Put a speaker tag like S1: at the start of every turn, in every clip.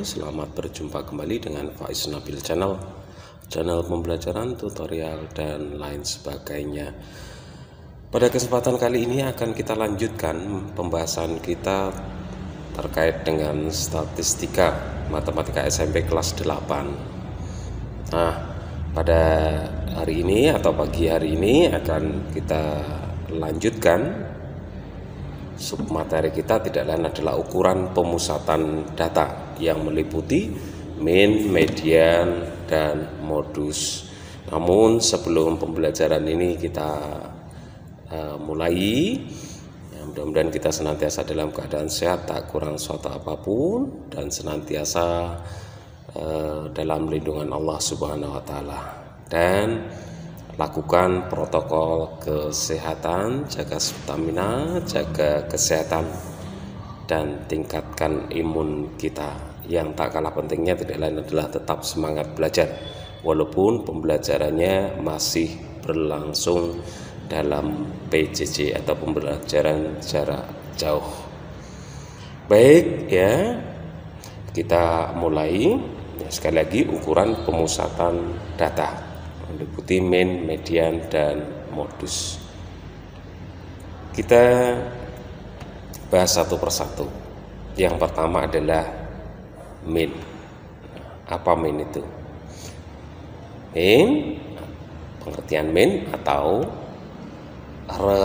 S1: Selamat berjumpa kembali dengan Faiz Nabil Channel pembelajaran, tutorial, dan lain sebagainya. Pada kesempatan kali ini akan kita lanjutkan pembahasan kita terkait dengan statistika matematika SMP kelas 8. Nah, pada hari ini atau pagi hari ini akan kita lanjutkan. Submateri kita tidak lain adalah ukuran pemusatan data yang meliputi min, median, dan modus. Namun sebelum pembelajaran ini kita mulai, mudah-mudahan kita senantiasa dalam keadaan sehat, tak kurang suatu apapun, dan senantiasa dalam lindungan Allah Subhanahu wa Ta'ala. Dan lakukan protokol kesehatan, jaga stamina, jaga kesehatan, dan tingkatkan imun kita. Yang tak kalah pentingnya tidak lain adalah tetap semangat belajar walaupun pembelajarannya masih berlangsung dalam PJJ atau pembelajaran jarak jauh. Baik ya, kita mulai. Sekali lagi, ukuran pemusatan data meliputi min, median, dan modus. Kita bahas satu persatu. Yang pertama adalah min. Apa min itu? Min, pengertian min atau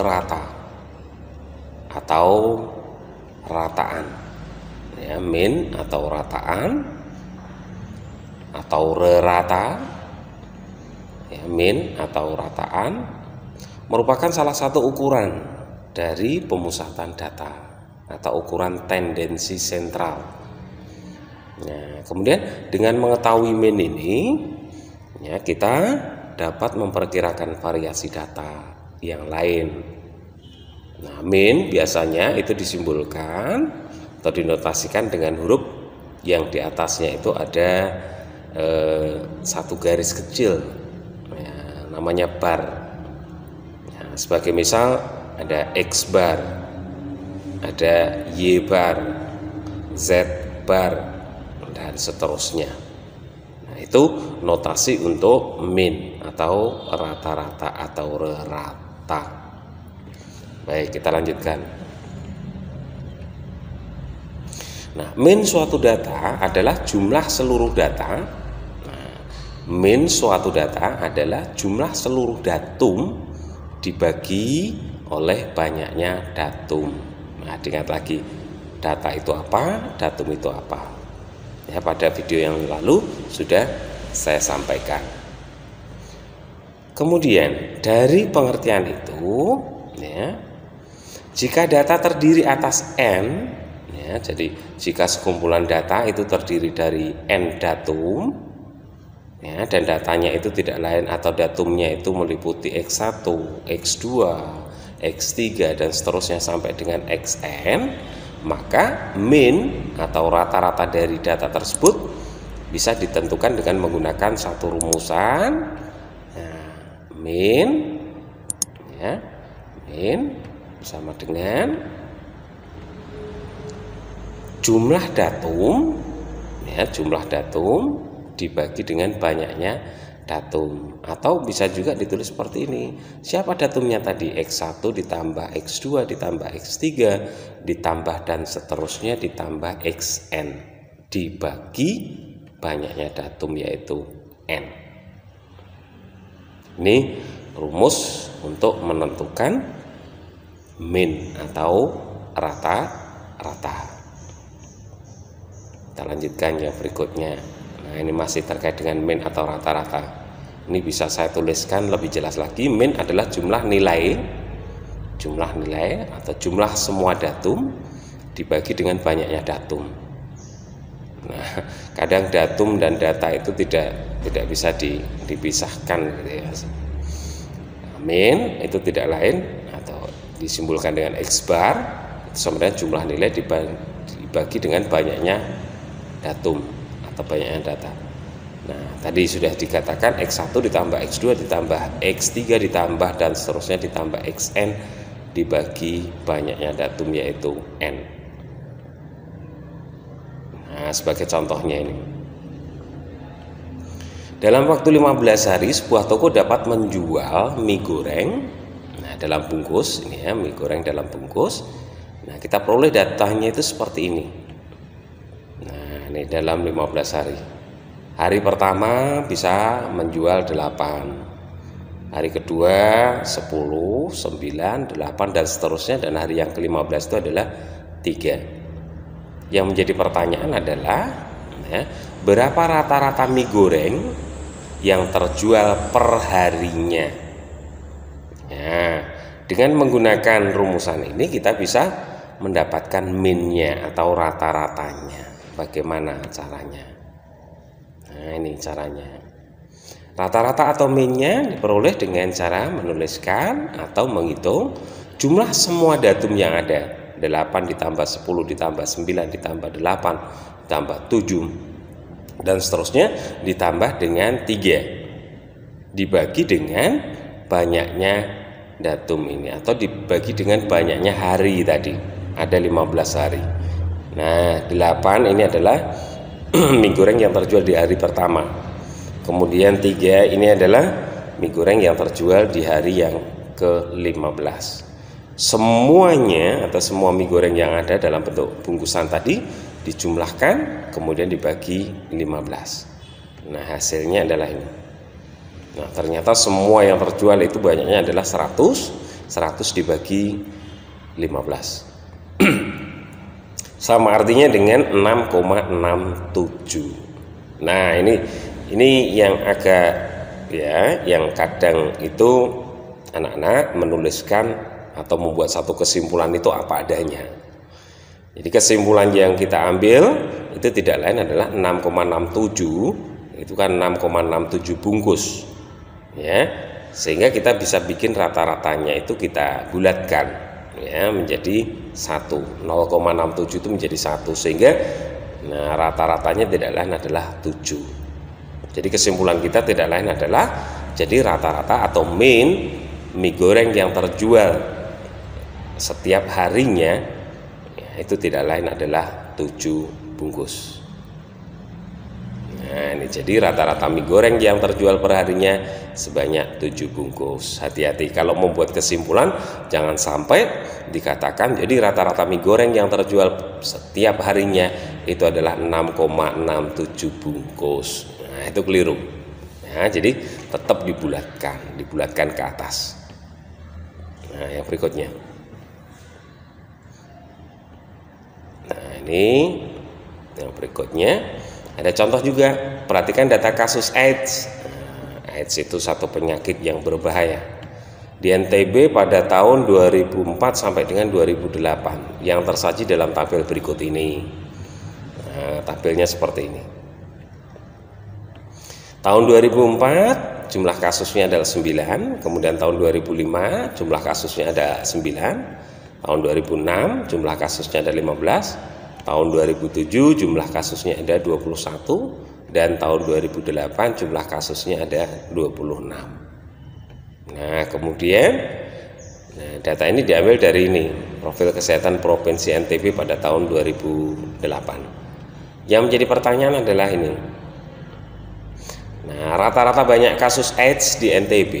S1: rata atau rataan. Ya, min atau rataan atau rata. Ya, min atau rataan merupakan salah satu ukuran dari pemusatan data atau ukuran tendensi sentral. Nah, kemudian dengan mengetahui min ini, ya, kita dapat memperkirakan variasi data yang lain. Nah, min biasanya itu disimbolkan atau dinotasikan dengan huruf yang di atasnya itu ada satu garis kecil, namanya bar. Ya, sebagai misal ada X bar, ada Y bar, Z bar, dan seterusnya. Nah, itu notasi untuk min atau rata-rata atau rata. Baik, kita lanjutkan. Nah, min suatu data adalah jumlah seluruh data. Min suatu data adalah jumlah seluruh datum dibagi oleh banyaknya datum. Nah, ingat lagi, data itu apa, datum itu apa. Ya, pada video yang lalu sudah saya sampaikan. Kemudian dari pengertian itu, ya, jika data terdiri atas n, ya, jadi jika sekumpulan data itu terdiri dari n datum, ya, dan datanya itu tidak lain atau datumnya itu meliputi X1, X2, X3, dan seterusnya sampai dengan Xn, maka min atau rata-rata dari data tersebut bisa ditentukan dengan menggunakan satu rumusan. Nah, min, ya, min sama dengan jumlah datum, ya, jumlah datum dibagi dengan banyaknya datum. Atau bisa juga ditulis seperti ini. Siapa datumnya tadi? X1 ditambah X2 ditambah X3 ditambah dan seterusnya ditambah Xn dibagi banyaknya datum yaitu n. Ini rumus untuk menentukan min atau rata-rata. Kita lanjutkan yang berikutnya. Nah, ini masih terkait dengan min atau rata-rata. Ini bisa saya tuliskan lebih jelas lagi. Min adalah jumlah nilai atau jumlah semua datum dibagi dengan banyaknya datum. Nah, kadang datum dan data itu tidak bisa dipisahkan, gitu ya. Min itu tidak lain atau disimbolkan dengan X bar, sama dengan jumlah nilai dibagi dengan banyaknya datum atau banyaknya data. Nah, tadi sudah dikatakan X1 ditambah X2 ditambah X3 ditambah dan seterusnya ditambah Xn dibagi banyaknya datum yaitu n. Nah, Nah, sebagai contohnya ini. Dalam waktu 15 hari sebuah toko dapat menjual mie goreng, nah dalam bungkus ini ya, mie goreng dalam bungkus. Nah, kita peroleh datanya itu seperti ini. Nah, ini dalam 15 hari. Hari pertama bisa menjual 8. Hari kedua 10, 9, 8 dan seterusnya, dan hari yang ke-15 itu adalah 3. Yang menjadi pertanyaan adalah ya, berapa rata-rata mie goreng yang terjual per harinya. Ya, dengan menggunakan rumusan ini kita bisa mendapatkan min-nya atau rata-ratanya. Bagaimana caranya? Nah, ini caranya. Rata-rata atau min-nya diperoleh dengan cara menuliskan atau menghitung jumlah semua datum yang ada. 8 ditambah 10 ditambah 9 ditambah 8 ditambah 7 dan seterusnya, ditambah dengan 3 dibagi dengan banyaknya datum ini, atau dibagi dengan banyaknya hari tadi, ada 15 hari. Nah, 8 ini adalah mie goreng yang terjual di hari pertama. Kemudian 3 ini adalah mie goreng yang terjual di hari yang ke-15. Semuanya atau semua mie goreng yang ada dalam bentuk bungkusan tadi dijumlahkan kemudian dibagi 15. Nah, hasilnya adalah ini. Nah, ternyata semua yang terjual itu banyaknya adalah 100 dibagi 15. Sama artinya dengan 6,67. Nah, ini yang agak ya, yang kadang itu anak-anak menuliskan atau membuat satu kesimpulan itu apa adanya. Jadi kesimpulan yang kita ambil itu tidak lain adalah 6,67, itu kan 6,67 bungkus ya, sehingga kita bisa bikin rata-ratanya itu kita bulatkan ya menjadi 1. 0,67 itu menjadi 1, sehingga nah rata-ratanya tidak lain adalah 7. Jadi kesimpulan kita tidak lain adalah, jadi rata-rata atau min mie goreng yang terjual setiap harinya ya, itu tidak lain adalah 7 bungkus. Nah, ini jadi rata-rata mie goreng yang terjual per harinya sebanyak 7 bungkus. Hati-hati kalau membuat kesimpulan, jangan sampai dikatakan jadi rata-rata mie goreng yang terjual setiap harinya itu adalah 6,67 bungkus. Nah, itu keliru. Nah, jadi tetap dibulatkan ke atas. Nah, yang berikutnya. Nah, ini yang berikutnya ada contoh juga. Perhatikan data kasus AIDS. Nah, AIDS itu satu penyakit yang berbahaya di NTB pada tahun 2004 sampai dengan 2008 yang tersaji dalam tabel berikut ini. Nah, tabelnya seperti ini. Tahun 2004 jumlah kasusnya adalah 9, kemudian tahun 2005 jumlah kasusnya ada 9. Tahun 2006 jumlah kasusnya ada 15, tahun 2007 jumlah kasusnya ada 21, dan tahun 2008 jumlah kasusnya ada 26. Nah, kemudian data ini diambil dari ini, profil kesehatan Provinsi NTB pada tahun 2008. Yang menjadi pertanyaan adalah ini. Nah, rata-rata banyak kasus AIDS di NTB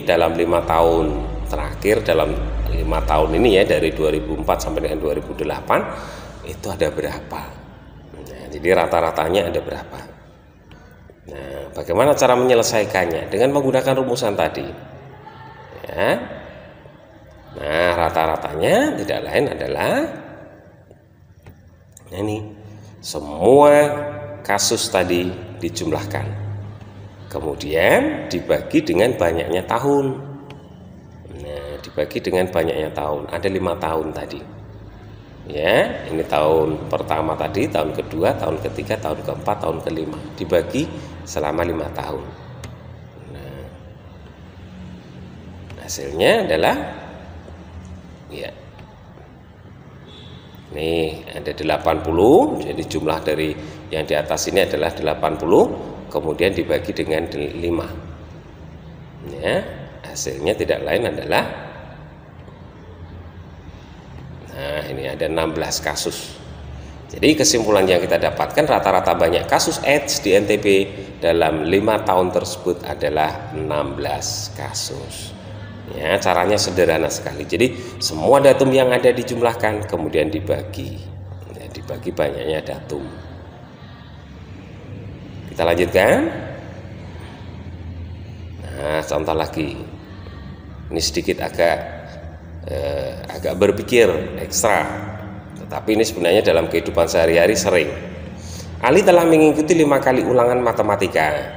S1: dalam 5 tahun terakhir, dalam 5 tahun ini ya, dari 2004 sampai dengan 2008 itu ada berapa? Nah, jadi rata-ratanya ada berapa? Nah, bagaimana cara menyelesaikannya? Dengan menggunakan rumusan tadi ya. Nah, rata-ratanya tidak lain adalah ini, semua kasus tadi dijumlahkan kemudian dibagi dengan banyaknya tahun. Dibagi dengan banyaknya tahun, ada 5 tahun tadi ya, ini tahun pertama tadi, tahun kedua, tahun ketiga, tahun keempat, tahun kelima, dibagi selama 5 tahun. Nah, hasilnya adalah ya, nih ada 80, jadi jumlah dari yang di atas ini adalah 80, kemudian dibagi dengan 5 ya, hasilnya tidak lain adalah, nah ini ada 16 kasus Jadi kesimpulan yang kita dapatkan, rata-rata banyak kasus AIDS di NTB dalam 5 tahun tersebut adalah 16 kasus. Ya, caranya sederhana sekali. Jadi semua datum yang ada dijumlahkan kemudian dibagi. Ya, dibagi banyaknya datum. Kita lanjutkan. Nah, contoh lagi. Ini sedikit agak berpikir ekstra, tetapi ini sebenarnya dalam kehidupan sehari-hari sering. Ali telah mengikuti 5 kali ulangan matematika.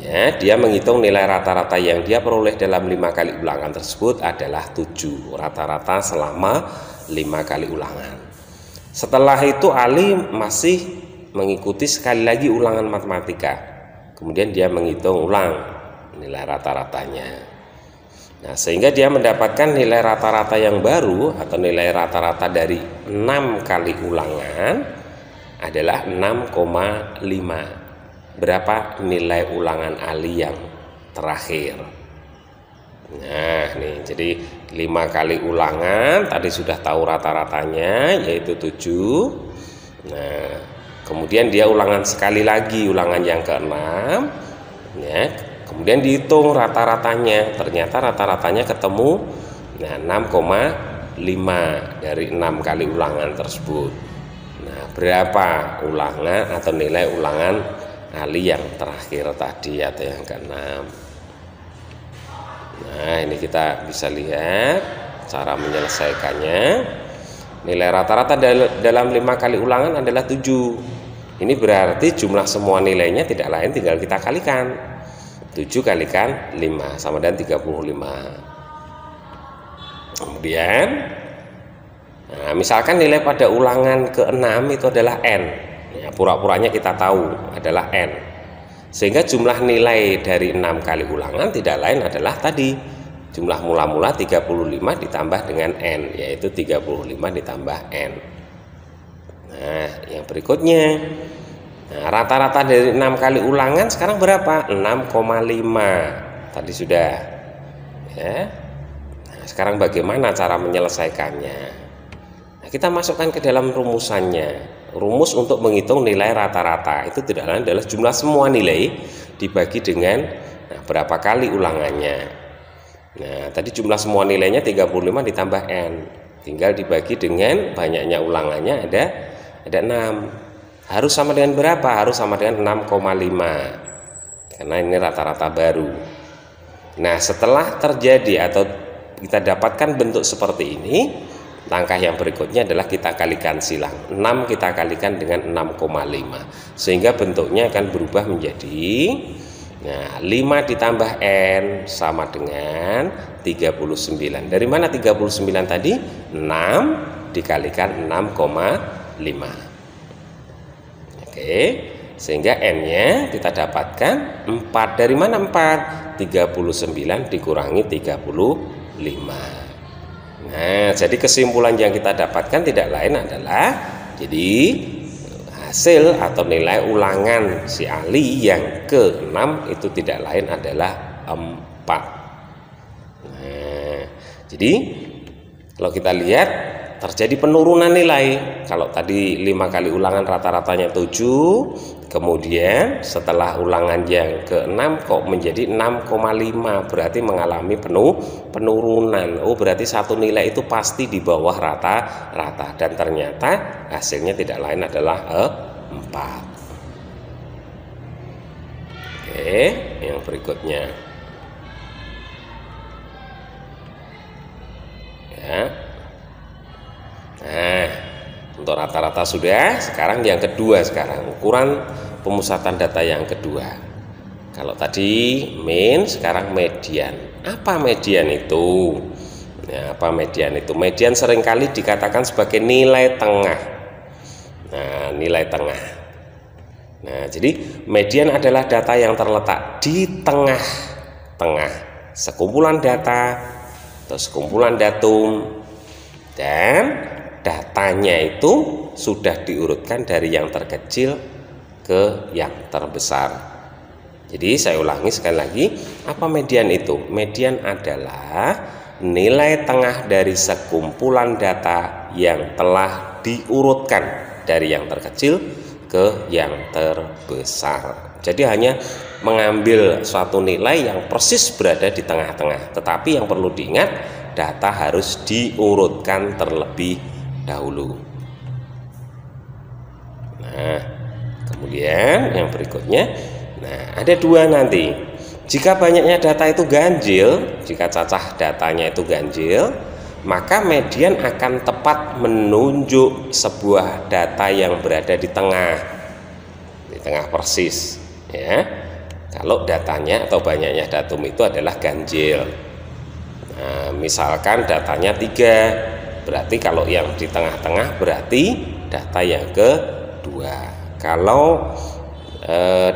S1: Ya, dia menghitung nilai rata-rata yang dia peroleh dalam 5 kali ulangan tersebut adalah 7, rata-rata selama 5 kali ulangan. Setelah itu Ali masih mengikuti sekali lagi ulangan matematika. Kemudian dia menghitung ulang nilai rata-ratanya. Nah, sehingga dia mendapatkan nilai rata-rata yang baru atau nilai rata-rata dari 6 kali ulangan adalah 6,5. Berapa nilai ulangan Ali yang terakhir? Nah, nih, jadi 5 kali ulangan tadi sudah tahu rata-ratanya yaitu 7. Nah, kemudian dia ulangan sekali lagi, ulangan yang ke-6 ya. Kemudian dihitung rata-ratanya, ternyata rata-ratanya ketemu 6,5 dari 6 kali ulangan tersebut. Nah, berapa ulangan atau nilai ulangan Ali yang terakhir tadi atau yang ke-6? Nah, ini kita bisa lihat cara menyelesaikannya. Nilai rata-rata dalam 5 kali ulangan adalah 7. Ini berarti jumlah semua nilainya tidak lain tinggal kita kalikan. 7 kalikan 5 sama dengan 35. Kemudian nah, misalkan nilai pada ulangan ke-6 itu adalah N ya, pura-puranya kita tahu adalah N, sehingga jumlah nilai dari 6 kali ulangan tidak lain adalah tadi jumlah mula-mula 35 ditambah dengan N, yaitu 35 ditambah N. Nah, yang berikutnya, nah, rata-rata dari 6 kali ulangan sekarang berapa? 6,5. Tadi sudah ya. Nah, sekarang bagaimana cara menyelesaikannya? Nah, kita masukkan ke dalam rumusannya. Rumus untuk menghitung nilai rata-rata itu tidak lain adalah jumlah semua nilai dibagi dengan berapa kali ulangannya. Nah, tadi jumlah semua nilainya 35 ditambah N. Tinggal dibagi dengan banyaknya ulangannya ada 6. Harus sama dengan berapa? Harus sama dengan 6,5. Karena ini rata-rata baru. Nah, setelah terjadi atau kita dapatkan bentuk seperti ini, langkah yang berikutnya adalah kita kalikan silang. 6 kita kalikan dengan 6,5. Sehingga bentuknya akan berubah menjadi 5 ditambah N sama dengan 39. Dari mana 39 tadi? 6 dikalikan 6,5. Oke, sehingga N-nya kita dapatkan 4. Dari mana 4? 39 dikurangi 35. Nah, jadi kesimpulan yang kita dapatkan tidak lain adalah jadi hasil atau nilai ulangan si Ali yang ke-6 itu tidak lain adalah 4. Nah, jadi kalau kita lihat terjadi penurunan nilai. Kalau tadi 5 kali ulangan rata-ratanya 7, kemudian setelah ulangan yang ke-6 kok menjadi 6,5, berarti mengalami penurunan. Oh, berarti satu nilai itu pasti di bawah rata-rata, dan ternyata hasilnya tidak lain adalah 4. Oke, yang berikutnya ya. Nah, untuk rata-rata sudah. Sekarang yang kedua, sekarang ukuran pemusatan data yang kedua. Kalau tadi mean, sekarang median. Apa median itu? Ya, apa median itu? Median seringkali dikatakan sebagai nilai tengah. Nah, nilai tengah. Nah, jadi median adalah data yang terletak di tengah-tengah sekumpulan data atau sekumpulan datum, dan datanya itu sudah diurutkan dari yang terkecil ke yang terbesar. Jadi saya ulangi sekali lagi, apa median itu? Median adalah nilai tengah dari sekumpulan data yang telah diurutkan dari yang terkecil ke yang terbesar. Jadi hanya mengambil suatu nilai yang persis berada di tengah-tengah. Tetapi yang perlu diingat, data harus diurutkan terlebih dahulu. Nah, kemudian yang berikutnya, nah ada dua nanti. Jika banyaknya data itu ganjil, jika cacah datanya itu ganjil, maka median akan tepat menunjuk sebuah data yang berada di tengah persis, ya. Kalau datanya atau banyaknya datum itu adalah ganjil. Nah, misalkan datanya 3, berarti kalau yang di tengah-tengah berarti data yang kedua. Kalau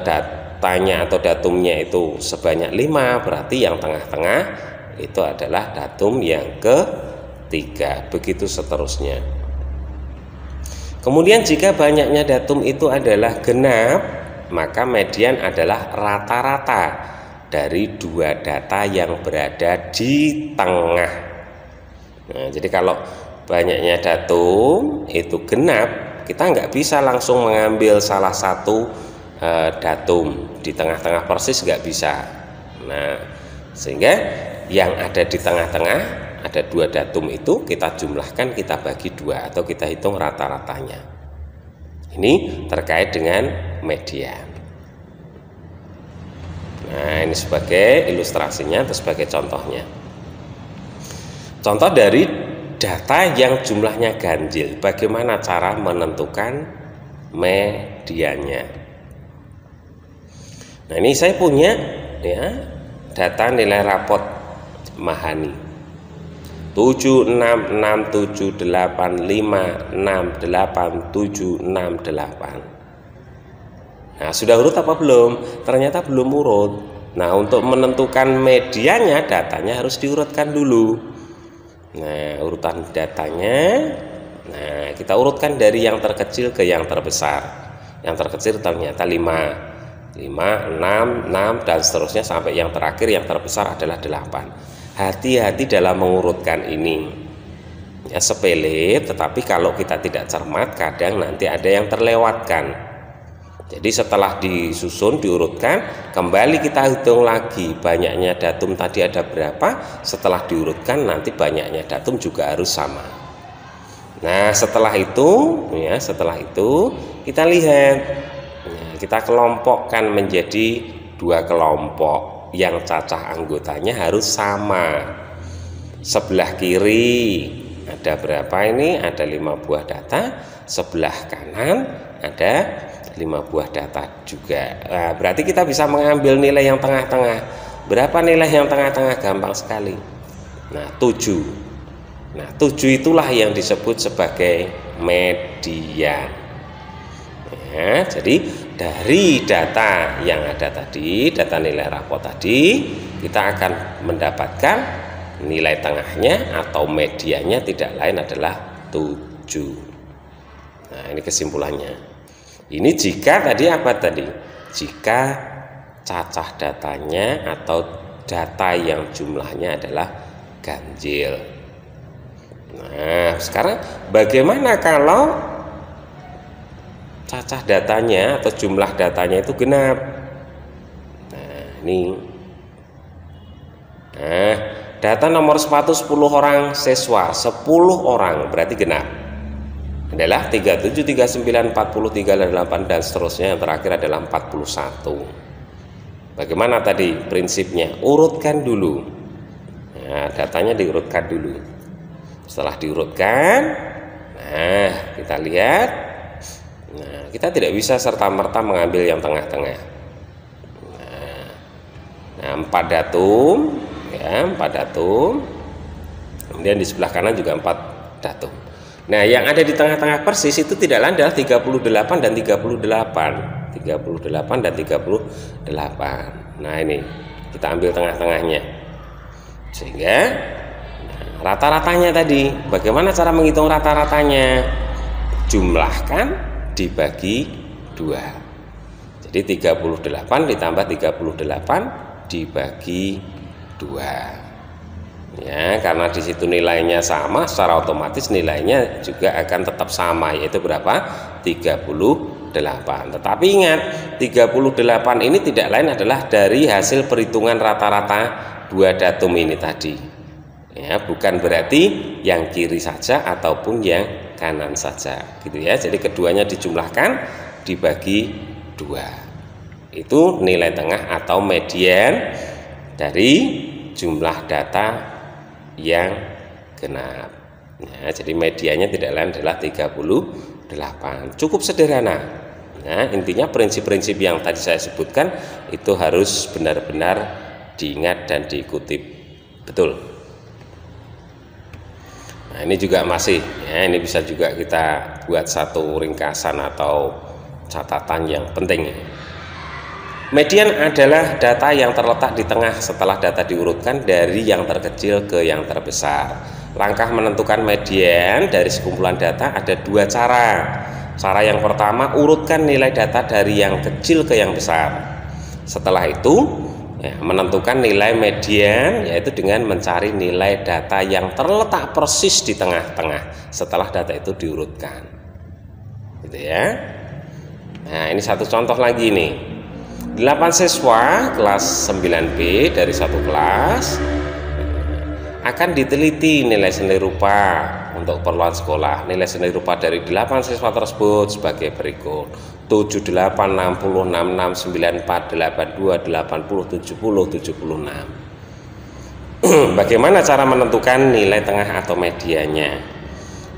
S1: datanya atau datumnya itu sebanyak 5, berarti yang tengah-tengah itu adalah datum yang ketiga, begitu seterusnya. Kemudian jika banyaknya datum itu adalah genap, maka median adalah rata-rata dari dua data yang berada di tengah. Nah, jadi kalau banyaknya datum itu genap, kita nggak bisa langsung mengambil salah satu datum di tengah-tengah persis, nggak bisa. Nah, sehingga yang ada di tengah-tengah, ada dua datum itu kita jumlahkan, kita bagi 2 atau kita hitung rata-ratanya. Ini terkait dengan median. Nah, ini sebagai ilustrasinya atau sebagai contohnya. Contoh dari data yang jumlahnya ganjil, bagaimana cara menentukan mediannya. Nah, ini saya punya ya data nilai rapot Mahani 76678568768. Nah, sudah urut apa belum? Ternyata belum urut. Nah, untuk menentukan mediannya, datanya harus diurutkan dulu. Nah, urutan datanya, nah kita urutkan dari yang terkecil ke yang terbesar. Yang terkecil ternyata 5, 6, dan seterusnya sampai yang terakhir, yang terbesar adalah 8. Hati-hati dalam mengurutkan ini. Ya, sepele, tetapi kalau kita tidak cermat, kadang nanti ada yang terlewatkan. Jadi setelah disusun, diurutkan, kembali kita hitung lagi banyaknya datum tadi ada berapa. Setelah diurutkan, nanti banyaknya datum juga harus sama. Nah, setelah itu kita lihat, nah, kita kelompokkan menjadi 2 kelompok yang cacah anggotanya harus sama. Sebelah kiri ada berapa ini? Ada 5 buah data. Sebelah kanan ada 5 buah data juga. Nah, berarti kita bisa mengambil nilai yang tengah-tengah. Berapa nilai yang tengah-tengah? Gampang sekali. Nah, 7. Nah, 7 itulah yang disebut sebagai median. Ya, jadi dari data yang ada tadi, data nilai rapot tadi, kita akan mendapatkan nilai tengahnya atau mediannya tidak lain adalah 7. Nah, ini kesimpulannya. Ini jika tadi apa tadi? Jika cacah datanya atau data yang jumlahnya adalah ganjil. Nah, sekarang bagaimana kalau cacah datanya atau jumlah datanya itu genap? Nah, ini. Nah, data nomor sepatu 10 orang siswa, 10 orang berarti genap. Adalah 37, 39, 40, 38 dan seterusnya, yang terakhir adalah 41. Bagaimana tadi prinsipnya? Urutkan dulu. Nah, datanya diurutkan dulu. Setelah diurutkan, nah kita lihat. Nah, kita tidak bisa serta-merta mengambil yang tengah-tengah. Nah, 4 datum, ya, 4 datum. Kemudian di sebelah kanan juga 4 datum. Nah, yang ada di tengah-tengah persis itu tidak lain adalah 38 dan 38. 38 dan 38. Nah, ini kita ambil tengah-tengahnya. Sehingga rata-ratanya tadi, bagaimana cara menghitung rata-ratanya? Jumlahkan dibagi 2. Jadi 38 ditambah 38 dibagi 2. Ya, karena di situ nilainya sama, secara otomatis nilainya juga akan tetap sama, yaitu berapa? 38. Tetapi ingat, 38 ini tidak lain adalah dari hasil perhitungan rata-rata dua datum ini tadi. Ya, bukan berarti yang kiri saja ataupun yang kanan saja, gitu ya. Jadi keduanya dijumlahkan dibagi 2. Itu nilai tengah atau median dari jumlah data yang genap. Nah, jadi medianya tidak lain adalah 38. Cukup sederhana. Nah, intinya prinsip-prinsip yang tadi saya sebutkan itu harus benar-benar diingat dan diikuti betul. Nah, ini juga masih ya, ini bisa juga kita buat satu ringkasan atau catatan yang penting. Median adalah data yang terletak di tengah setelah data diurutkan dari yang terkecil ke yang terbesar. Langkah menentukan median dari sekumpulan data ada dua cara. Cara yang pertama, urutkan nilai data dari yang kecil ke yang besar. Setelah itu, ya, menentukan nilai median yaitu dengan mencari nilai data yang terletak persis di tengah-tengah setelah data itu diurutkan. Gitu ya. Nah, ini satu contoh lagi nih. 8 siswa kelas 9B dari satu kelas akan diteliti nilai seni rupa untuk keperluan sekolah. Nilai seni rupa dari 8 siswa tersebut sebagai berikut: 78, 60, 66, 94, 82, 80, 70, 76. Bagaimana cara menentukan nilai tengah atau medianya?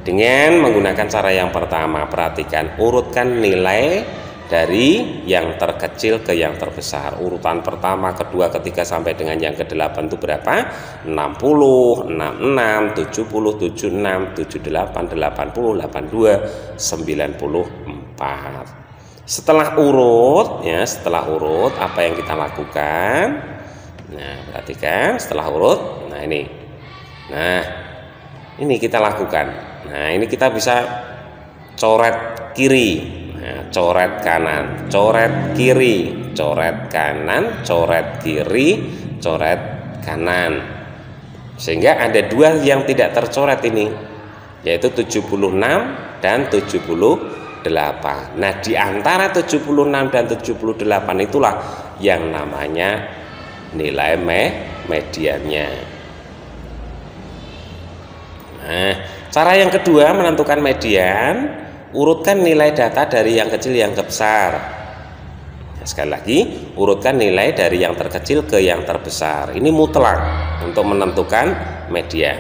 S1: Dengan menggunakan cara yang pertama, perhatikan, urutkan nilai dari yang terkecil ke yang terbesar. Urutan pertama, kedua, ketiga sampai dengan yang ke-8 itu berapa? 60, 66, 70, 76, 78, 80, 82, 94. Setelah urut ya, setelah urut apa yang kita lakukan? Nah, perhatikan setelah urut. Nah, ini. Nah, ini kita lakukan. Nah, ini kita bisa coret kiri. Nah, coret kanan, coret kiri, coret kanan, coret kiri, coret kanan. Sehingga ada dua yang tidak tercoret ini, yaitu 76 dan 78. Nah, di antara 76 dan 78 itulah yang namanya nilai mediannya. Nah, cara yang kedua menentukan median, urutkan nilai data dari yang kecil yang ke besar. Nah, sekali lagi, urutkan nilai dari yang terkecil ke yang terbesar. Ini mutlak untuk menentukan median.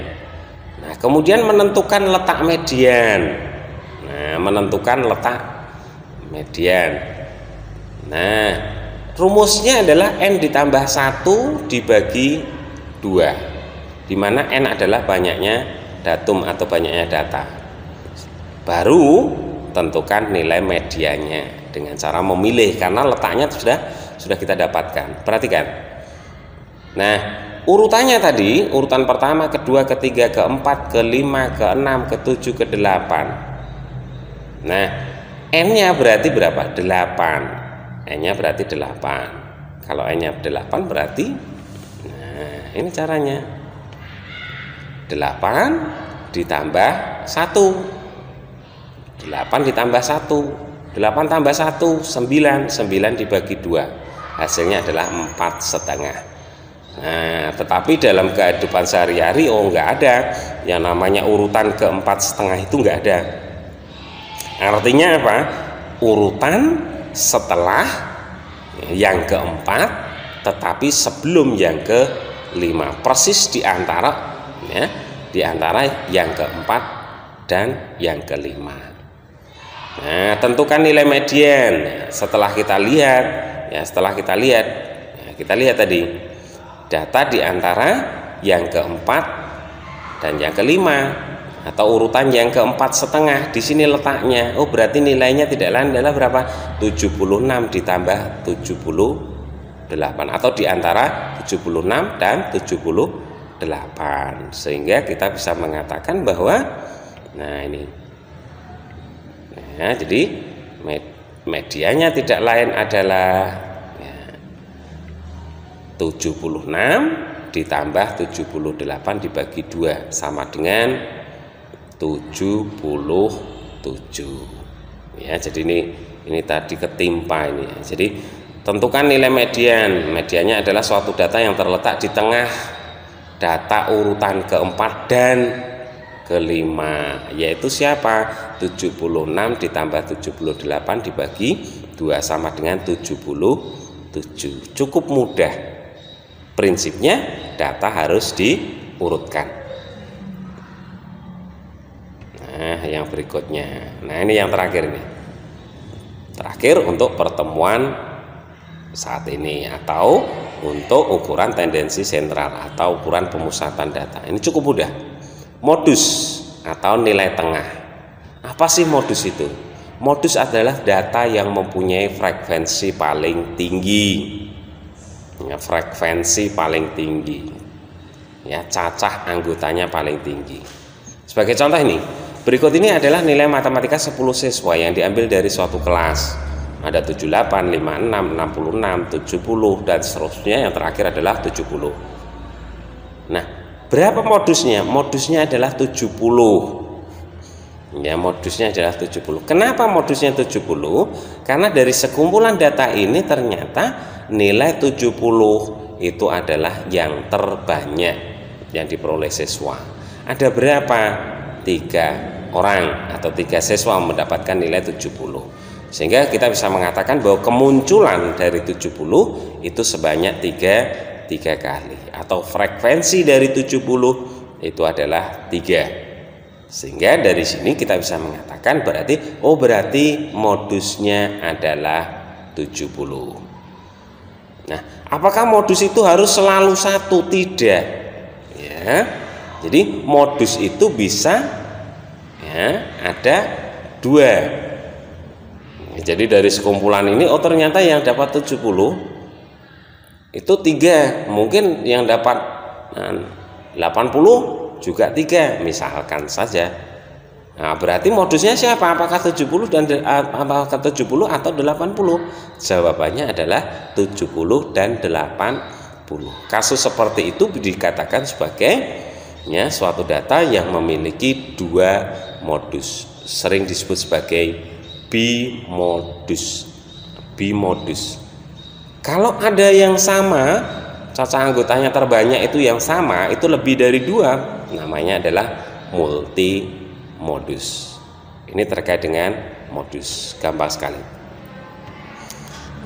S1: Nah, kemudian menentukan letak median. Nah, menentukan letak median. Nah, rumusnya adalah N ditambah 1 dibagi 2, di mana N adalah banyaknya datum atau banyaknya data. Baru tentukan nilai mediannya dengan cara memilih, karena letaknya sudah kita dapatkan. Perhatikan. Nah, urutannya tadi, urutan pertama, kedua, ketiga, keempat, kelima, keenam, ketujuh, ke-8. Nah, N-nya berarti berapa? 8. N-nya berarti 8. Kalau N-nya 8 berarti, nah, ini caranya. 8 ditambah 1. 8 ditambah 1, 8 tambah 1, 9, 9 dibagi 2, hasilnya adalah 4,5. Nah, tetapi dalam kehidupan sehari-hari nggak ada yang namanya urutan ke 4,5 itu nggak ada. Artinya apa? Urutan setelah yang keempat tetapi sebelum yang ke-5, persis di antara ya, di antara yang keempat dan yang ke-5. Nah, tentukan nilai median. Setelah kita lihat, ya, kita lihat tadi data di antara yang keempat dan yang ke-5 atau urutan yang ke-4,5. Di sini letaknya. Oh, berarti nilainya tidak lain adalah berapa? 76 ditambah 78 atau di antara 76 dan 78. Sehingga kita bisa mengatakan bahwa, nah ini. Nah, jadi medianya tidak lain adalah 76 ditambah 78 dibagi 2 sama dengan 77. Ya, jadi ini tadi ketimpa ini ya. Jadi tentukan nilai median. Mediannya adalah suatu data yang terletak di tengah data urutan keempat dan kelima, yaitu siapa? 76 ditambah 78 dibagi 2 sama dengan 77. Cukup mudah. Prinsipnya data harus diurutkan. Nah, yang berikutnya. Nah, ini yang terakhir nih. Terakhir untuk pertemuan saat ini, atau untuk ukuran tendensi sentral atau ukuran pemusatan data. Ini cukup mudah. Modus atau nilai tengah. Apa sih modus itu? Modus adalah data yang mempunyai frekuensi paling tinggi. Ya, frekuensi paling tinggi. Ya, cacah anggotanya paling tinggi. Sebagai contoh ini, berikut ini adalah nilai matematika 10 siswa yang diambil dari suatu kelas. Ada 78, 56, 66, 70 dan seterusnya, yang terakhir adalah 70. Nah, berapa modusnya? Modusnya adalah 70. Ya, modusnya adalah 70. Kenapa modusnya 70? Karena dari sekumpulan data ini ternyata nilai 70 itu adalah yang terbanyak yang diperoleh siswa. Ada berapa? 3 orang atau 3 siswa mendapatkan nilai 70. Sehingga kita bisa mengatakan bahwa kemunculan dari 70 itu sebanyak 3 kali, atau frekuensi dari 70 itu adalah 3. Sehingga dari sini kita bisa mengatakan berarti modusnya adalah 70. Nah, apakah modus itu harus selalu 1? Tidak. Ya. Jadi modus itu bisa ya ada 2. Jadi dari sekumpulan ini ternyata yang dapat 70 itu 3, mungkin yang dapat 80 juga 3 misalkan saja. Nah, berarti modusnya siapa? Apakah 70 atau 80? Jawabannya adalah 70 dan 80. Kasus seperti itu dikatakan sebagai ya suatu data yang memiliki 2 modus. Sering disebut sebagai bimodus. Kalau ada yang sama, cacah anggotanya terbanyak itu yang sama, itu lebih dari 2, namanya adalah multimodus. Ini terkait dengan modus, gampang sekali.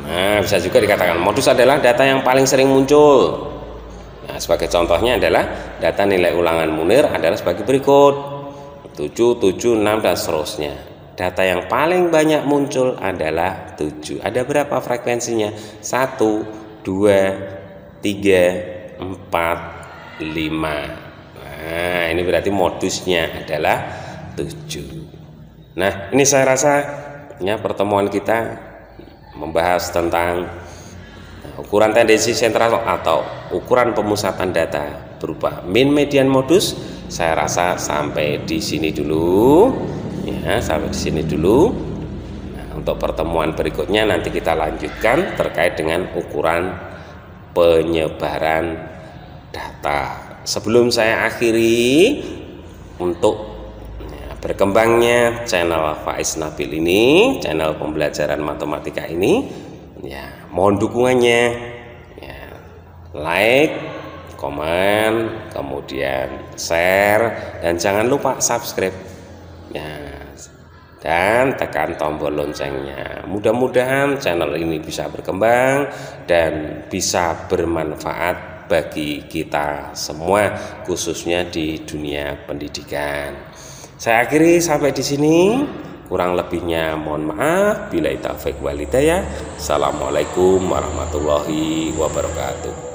S1: Nah, bisa juga dikatakan modus adalah data yang paling sering muncul. Nah, sebagai contohnya adalah data nilai ulangan Munir adalah sebagai berikut: 7, 7, 6 dan seterusnya. Data yang paling banyak muncul adalah 7. Ada berapa frekuensinya? 1, 2, 3, 4, 5. Nah, ini berarti modusnya adalah 7. Nah, ini saya rasa ya pertemuan kita membahas tentang ukuran tendensi sentral atau ukuran pemusatan data berupa min, median, modus. Saya rasa sampai di sini dulu. Ya, sampai di sini dulu. Nah, untuk pertemuan berikutnya nanti kita lanjutkan terkait dengan ukuran penyebaran data. Sebelum saya akhiri, untuk berkembangnya channel Faiz Nabil ini, channel pembelajaran matematika ini, ya mohon dukungannya, ya, like, komen, kemudian share, dan jangan lupa subscribe. Ya, dan tekan tombol loncengnya. Mudah-mudahan channel ini bisa berkembang dan bisa bermanfaat bagi kita semua, khususnya di dunia pendidikan. Saya akhiri sampai di sini. Kurang lebihnya mohon maaf. Billahi taufiq wal hidayah. Assalamualaikum warahmatullahi wabarakatuh.